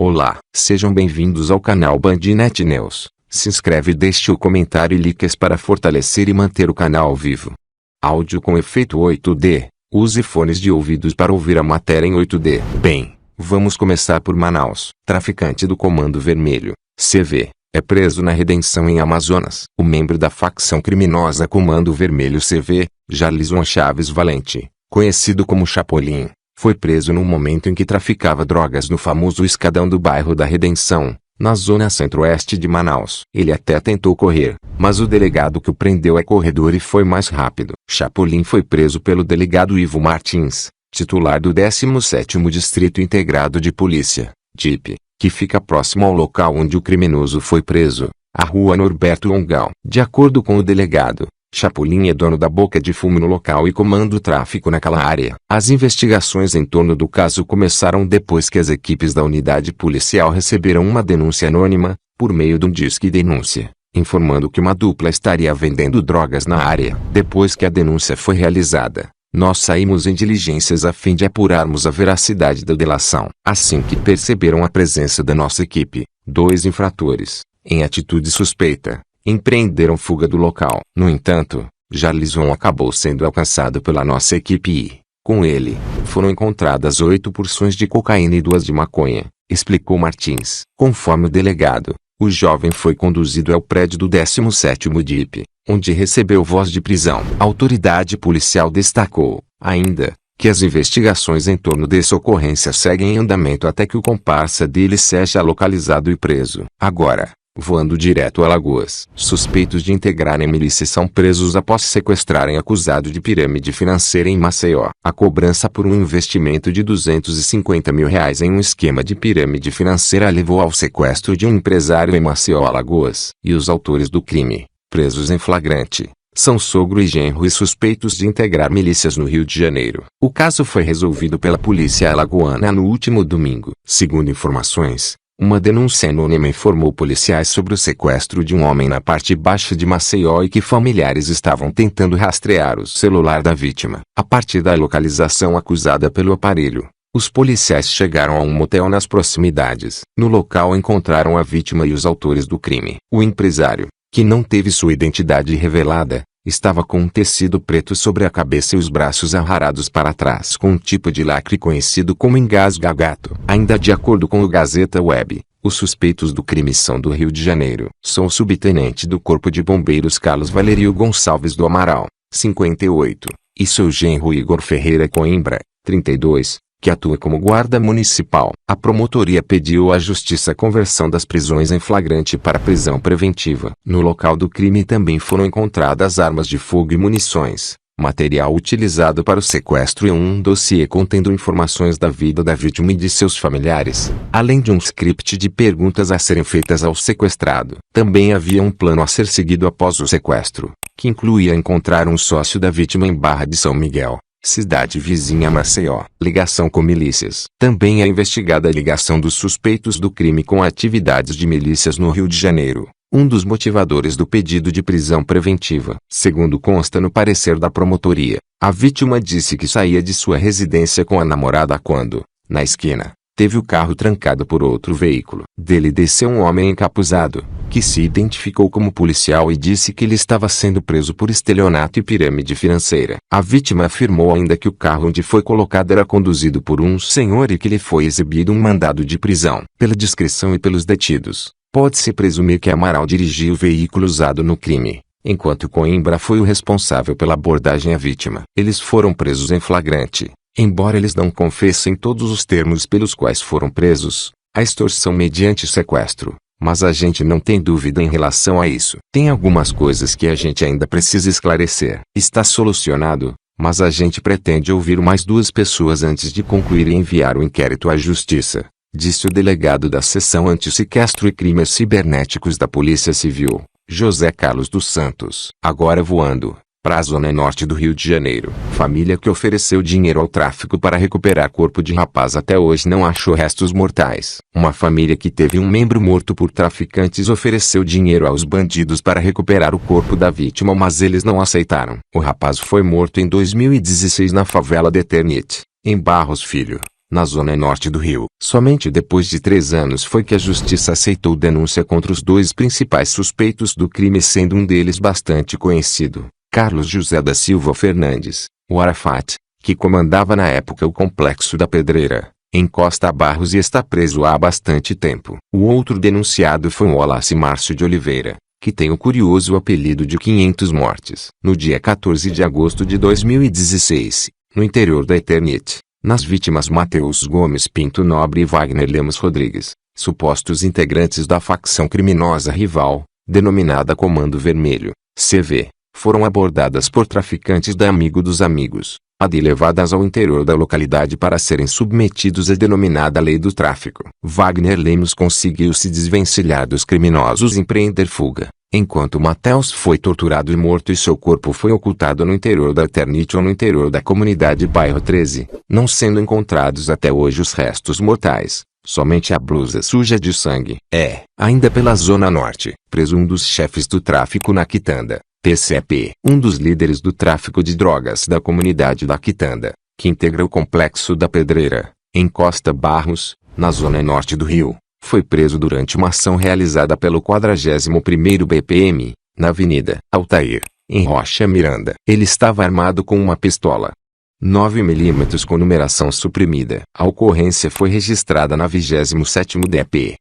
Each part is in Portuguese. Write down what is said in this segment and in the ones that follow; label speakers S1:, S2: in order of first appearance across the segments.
S1: Olá, sejam bem-vindos ao canal Bandnet News. Se inscreve, deixe o comentário e likes para fortalecer e manter o canal vivo. Áudio com efeito 8D. Use fones de ouvidos para ouvir a matéria em 8D. Bem, vamos começar por Manaus. Traficante do Comando Vermelho, CV, é preso na Redenção em Amazonas. O membro da facção criminosa Comando Vermelho CV, Jarlison Chaves Valente, conhecido como Chapolin, foi preso no momento em que traficava drogas no famoso escadão do bairro da Redenção, na zona centro-oeste de Manaus. Ele até tentou correr, mas o delegado que o prendeu é corredor e foi mais rápido. Chapolin foi preso pelo delegado Ivo Martins, titular do 17º Distrito Integrado de Polícia, DIP, que fica próximo ao local onde o criminoso foi preso, a rua Norberto Ongal. De acordo com o delegado, Chapolin é dono da boca de fumo no local e comanda o tráfico naquela área. As investigações em torno do caso começaram depois que as equipes da unidade policial receberam uma denúncia anônima, por meio de um disque denúncia, informando que uma dupla estaria vendendo drogas na área. Depois que a denúncia foi realizada, nós saímos em diligências a fim de apurarmos a veracidade da delação. Assim que perceberam a presença da nossa equipe, 2 infratores, em atitude suspeita, empreenderam fuga do local. No entanto, Jarlison acabou sendo alcançado pela nossa equipe e, com ele, foram encontradas 8 porções de cocaína e 2 de maconha, explicou Martins. Conforme o delegado, o jovem foi conduzido ao prédio do 17º DIP, onde recebeu voz de prisão. A autoridade policial destacou, ainda, que as investigações em torno dessa ocorrência seguem em andamento até que o comparsa dele seja localizado e preso. Agora, voando direto a Alagoas. Suspeitos de integrarem milícia são presos após sequestrarem acusado de pirâmide financeira em Maceió. A cobrança por um investimento de R$250 mil em um esquema de pirâmide financeira levou ao sequestro de um empresário em Maceió, Alagoas. E os autores do crime, presos em flagrante, são sogro e genro e suspeitos de integrar milícias no Rio de Janeiro. O caso foi resolvido pela polícia alagoana no último domingo. Segundo informações, uma denúncia anônima informou policiais sobre o sequestro de um homem na parte baixa de Maceió e que familiares estavam tentando rastrear o celular da vítima. A partir da localização acusada pelo aparelho, os policiais chegaram a um motel nas proximidades. No local encontraram a vítima e os autores do crime. O empresário, que não teve sua identidade revelada, estava com um tecido preto sobre a cabeça e os braços arrarados para trás com um tipo de lacre conhecido como engasga-gato. Ainda de acordo com o Gazeta Web, os suspeitos do crime são do Rio de Janeiro. São o subtenente do Corpo de Bombeiros Carlos Valério Gonçalves do Amaral, 58, e seu genro Igor Ferreira Coimbra, 32, que atua como guarda municipal. A promotoria pediu à justiça a conversão das prisões em flagrante para prisão preventiva. No local do crime também foram encontradas armas de fogo e munições, material utilizado para o sequestro e um dossiê contendo informações da vida da vítima e de seus familiares, além de um script de perguntas a serem feitas ao sequestrado. Também havia um plano a ser seguido após o sequestro, que incluía encontrar um sócio da vítima em Barra de São Miguel, cidade vizinha a Maceió. Ligação com milícias. Também é investigada a ligação dos suspeitos do crime com atividades de milícias no Rio de Janeiro, um dos motivadores do pedido de prisão preventiva. Segundo consta no parecer da promotoria, a vítima disse que saía de sua residência com a namorada quando, na esquina, teve o carro trancado por outro veículo. Dele desceu um homem encapuzado, que se identificou como policial e disse que ele estava sendo preso por estelionato e pirâmide financeira. A vítima afirmou ainda que o carro onde foi colocado era conduzido por um senhor e que lhe foi exibido um mandado de prisão. Pela descrição e pelos detidos, pode-se presumir que Amaral dirigiu o veículo usado no crime, enquanto Coimbra foi o responsável pela abordagem à vítima. Eles foram presos em flagrante, embora eles não confessem todos os termos pelos quais foram presos, a extorsão mediante sequestro. Mas a gente não tem dúvida em relação a isso. Tem algumas coisas que a gente ainda precisa esclarecer. Está solucionado, mas a gente pretende ouvir mais 2 pessoas antes de concluir e enviar o inquérito à justiça, disse o delegado da Seção Anti-Sequestro e Crimes Cibernéticos da Polícia Civil, José Carlos dos Santos. Agora voando para a zona norte do Rio de Janeiro. Família que ofereceu dinheiro ao tráfico para recuperar corpo de rapaz até hoje não achou restos mortais. Uma família que teve um membro morto por traficantes ofereceu dinheiro aos bandidos para recuperar o corpo da vítima, mas eles não aceitaram. O rapaz foi morto em 2016 na favela de Eternite, em Barros Filho, na zona norte do Rio. Somente depois de 3 anos foi que a justiça aceitou denúncia contra os 2 principais suspeitos do crime, sendo um deles bastante conhecido, Carlos José da Silva Fernandes, o Arafat, que comandava na época o Complexo da Pedreira, em Costa Barros, e está preso há bastante tempo. O outro denunciado foi o Wallace Márcio de Oliveira, que tem o curioso apelido de 500 mortes. No dia 14 de agosto de 2016, no interior da Eternite, nas vítimas Matheus Gomes Pinto Nobre e Wagner Lemos Rodrigues, supostos integrantes da facção criminosa rival, denominada Comando Vermelho, CV, foram abordadas por traficantes da Amigo dos Amigos, e levadas ao interior da localidade para serem submetidos à denominada Lei do Tráfico. Wagner Lemos conseguiu se desvencilhar dos criminosos e empreender fuga, enquanto Matheus foi torturado e morto e seu corpo foi ocultado no interior da Eternite ou no interior da comunidade Bairro 13, não sendo encontrados até hoje os restos mortais. Somente a blusa suja de sangue. Ainda pela Zona Norte, preso um dos chefes do tráfico na Quitanda, PCP, um dos líderes do tráfico de drogas da comunidade da Quitanda, que integra o Complexo da Pedreira, em Costa Barros, na zona norte do Rio, foi preso durante uma ação realizada pelo 41º BPM, na Avenida Altair, em Rocha Miranda. Ele estava armado com uma pistola 9mm com numeração suprimida. A ocorrência foi registrada na 27º DP.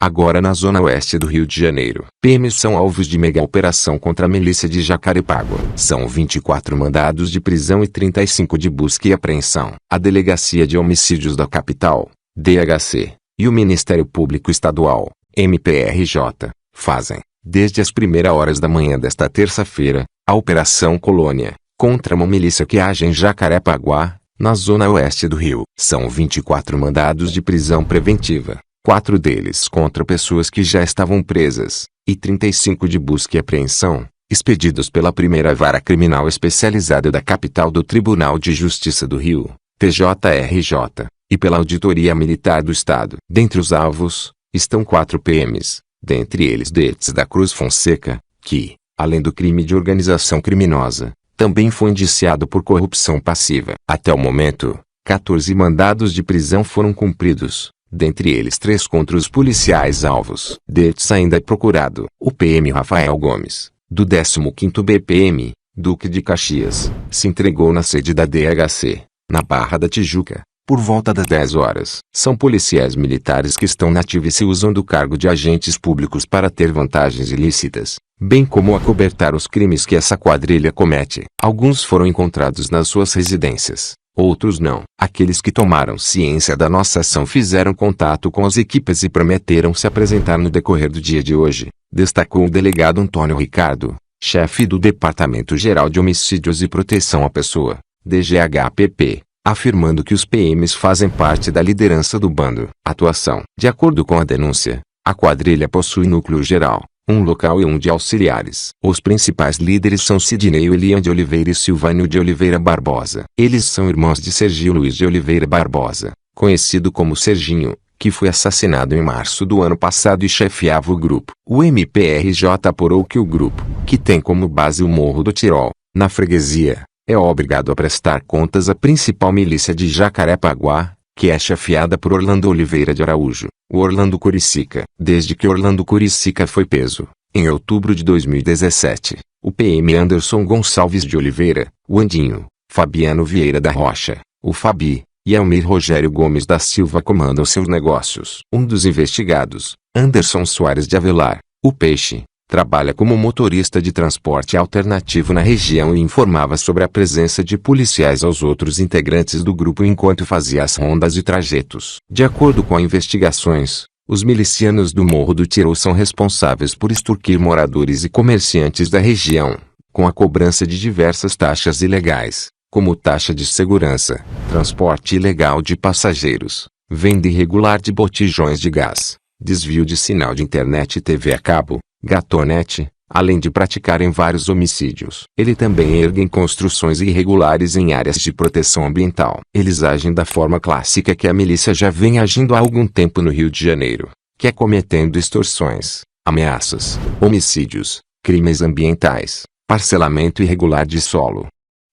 S1: Agora na zona oeste do Rio de Janeiro. PMs são alvos de mega operação contra a milícia de Jacarepaguá. São 24 mandados de prisão e 35 de busca e apreensão. A Delegacia de Homicídios da Capital, DHC, e o Ministério Público Estadual, MPRJ, fazem, desde as primeiras horas da manhã desta terça-feira, a Operação Colônia, contra uma milícia que age em Jacarepaguá, na zona oeste do Rio. São 24 mandados de prisão preventiva, 4 deles contra pessoas que já estavam presas, e 35 de busca e apreensão, expedidos pela primeira vara criminal especializada da capital do Tribunal de Justiça do Rio, TJRJ, e pela Auditoria Militar do Estado. Dentre os alvos, estão 4 PMs, dentre eles Detes da Cruz Fonseca, que, além do crime de organização criminosa, também foi indiciado por corrupção passiva. Até o momento, 14 mandados de prisão foram cumpridos, dentre eles 3 contra os policiais alvos. Detes ainda é procurado. O PM Rafael Gomes, do 15º BPM, Duque de Caxias, se entregou na sede da DHC, na Barra da Tijuca, por volta das 10 horas. São policiais militares que estão na ativa e se usam do cargo de agentes públicos para ter vantagens ilícitas, bem como acobertar os crimes que essa quadrilha comete. Alguns foram encontrados nas suas residências, outros não. Aqueles que tomaram ciência da nossa ação fizeram contato com as equipes e prometeram se apresentar no decorrer do dia de hoje, destacou o delegado Antônio Ricardo, chefe do Departamento Geral de Homicídios e Proteção à Pessoa, DGHPP, afirmando que os PMs fazem parte da liderança do bando. Atuação. De acordo com a denúncia, a quadrilha possui núcleo geral, um local e um de auxiliares. Os principais líderes são Sidney Elian de Oliveira e Silvânio de Oliveira Barbosa. Eles são irmãos de Sergio Luiz de Oliveira Barbosa, conhecido como Serginho, que foi assassinado em março do ano passado e chefiava o grupo. O MPRJ apurou que o grupo, que tem como base o Morro do Tirol, na freguesia, é obrigado a prestar contas à principal milícia de Jacarepaguá, que é chefiada por Orlando Oliveira de Araújo, o Orlando Curicica. Desde que Orlando Curicica foi preso, em outubro de 2017, o PM Anderson Gonçalves de Oliveira, o Andinho, Fabiano Vieira da Rocha, o Fabi, e Elmir Rogério Gomes da Silva comandam seus negócios. Um dos investigados, Anderson Soares de Avelar, o Peixe, trabalha como motorista de transporte alternativo na região e informava sobre a presença de policiais aos outros integrantes do grupo enquanto fazia as rondas e trajetos. De acordo com investigações, os milicianos do Morro do Tirol são responsáveis por extorquir moradores e comerciantes da região, com a cobrança de diversas taxas ilegais, como taxa de segurança, transporte ilegal de passageiros, venda irregular de botijões de gás, desvio de sinal de internet e TV a cabo, gatonete, além de praticarem vários homicídios. Ele também ergue construções irregulares em áreas de proteção ambiental. Eles agem da forma clássica que a milícia já vem agindo há algum tempo no Rio de Janeiro, que é cometendo extorsões, ameaças, homicídios, crimes ambientais, parcelamento irregular de solo.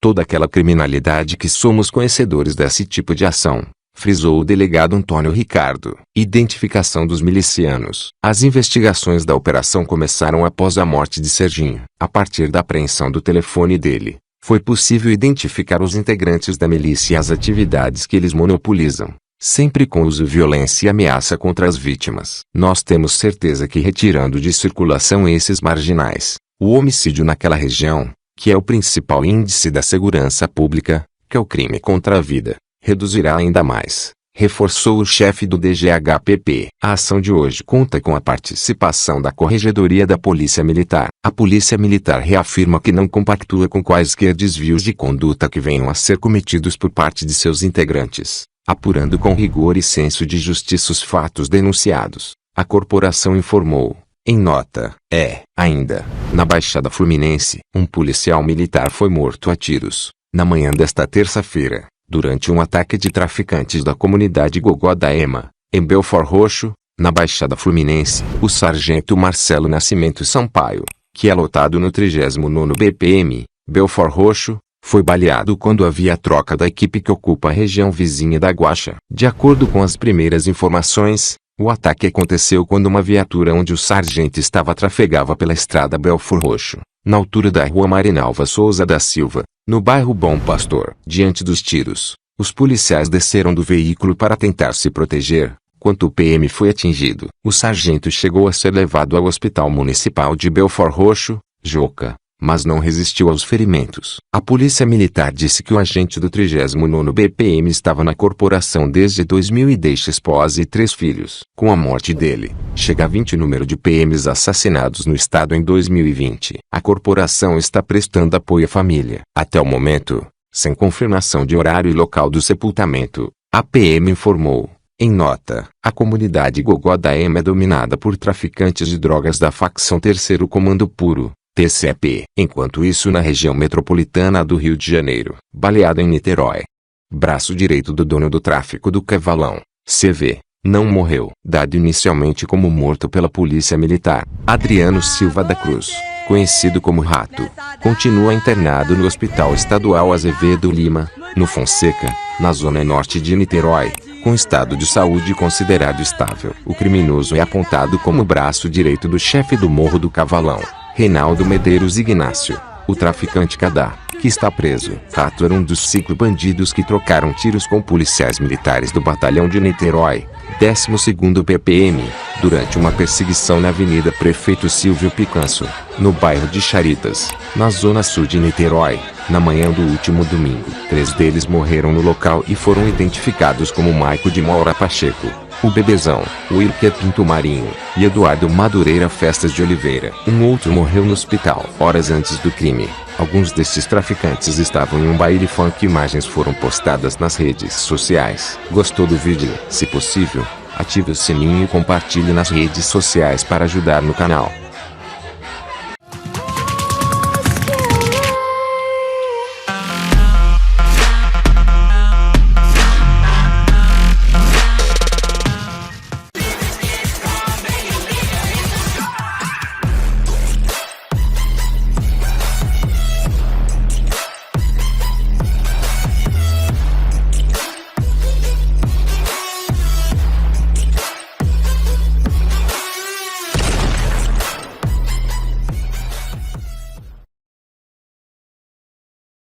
S1: Toda aquela criminalidade que somos conhecedores desse tipo de ação, frisou o delegado Antônio Ricardo. Identificação dos milicianos. As investigações da operação começaram após a morte de Serginho. A partir da apreensão do telefone dele, foi possível identificar os integrantes da milícia e as atividades que eles monopolizam, sempre com uso de violência e ameaça contra as vítimas. Nós temos certeza que retirando de circulação esses marginais, o homicídio naquela região, que é o principal índice da segurança pública, que é o crime contra a vida, reduzirá ainda mais, reforçou o chefe do DGHPP. A ação de hoje conta com a participação da Corregedoria da Polícia Militar. A Polícia Militar reafirma que não compactua com quaisquer desvios de conduta que venham a ser cometidos por parte de seus integrantes, apurando com rigor e senso de justiça os fatos denunciados. A corporação informou, em nota, ainda, na Baixada Fluminense, um policial militar foi morto a tiros, na manhã desta terça-feira, durante um ataque de traficantes da comunidade Gogó da Ema, em Belford Roxo, na Baixada Fluminense. O sargento Marcelo Nascimento Sampaio, que é lotado no 39º BPM, Belford Roxo, foi baleado quando havia troca da equipe que ocupa a região vizinha da Guaxa. De acordo com as primeiras informações, o ataque aconteceu quando uma viatura onde o sargento estava trafegava pela estrada Belford Roxo, na altura da rua Marinalva Souza da Silva, no bairro Bom Pastor. Diante dos tiros, os policiais desceram do veículo para tentar se proteger, quando o PM foi atingido. O sargento chegou a ser levado ao Hospital Municipal de Belford Roxo, Joca, mas não resistiu aos ferimentos. A Polícia Militar disse que o agente do 39º BPM estava na corporação desde 2000 e deixa esposa e 3 filhos. Com a morte dele, chega a 20 o número de PMs assassinados no estado em 2020. A corporação está prestando apoio à família. Até o momento, sem confirmação de horário e local do sepultamento, a PM informou, em nota, a comunidade Gogó da Ema é dominada por traficantes de drogas da facção Terceiro Comando Puro, TCP. Enquanto isso, na região metropolitana do Rio de Janeiro, baleado em Niterói, braço direito do dono do tráfico do Cavalão, CV, não morreu. Dado inicialmente como morto pela Polícia Militar, Adriano Silva da Cruz, conhecido como Rato, continua internado no Hospital Estadual Azevedo Lima, no Fonseca, na zona norte de Niterói, com estado de saúde considerado estável. O criminoso é apontado como braço direito do chefe do Morro do Cavalão, Reinaldo Medeiros Ignácio, o traficante Cadá, que está preso. Rato era um dos 5 bandidos que trocaram tiros com policiais militares do Batalhão de Niterói, 12º BPM, durante uma perseguição na Avenida Prefeito Silvio Picanso, no bairro de Charitas, na zona sul de Niterói, na manhã do último domingo. 3 deles morreram no local e foram identificados como Maico de Moura Pacheco, o Bebezão, Wilker Pinto Marinho e Eduardo Madureira Festas de Oliveira. Um outro morreu no hospital. Horas antes do crime, alguns desses traficantes estavam em um baile funk. Imagens foram postadas nas redes sociais. Gostou do vídeo? Se possível, ative o sininho e compartilhe nas redes sociais para ajudar no canal.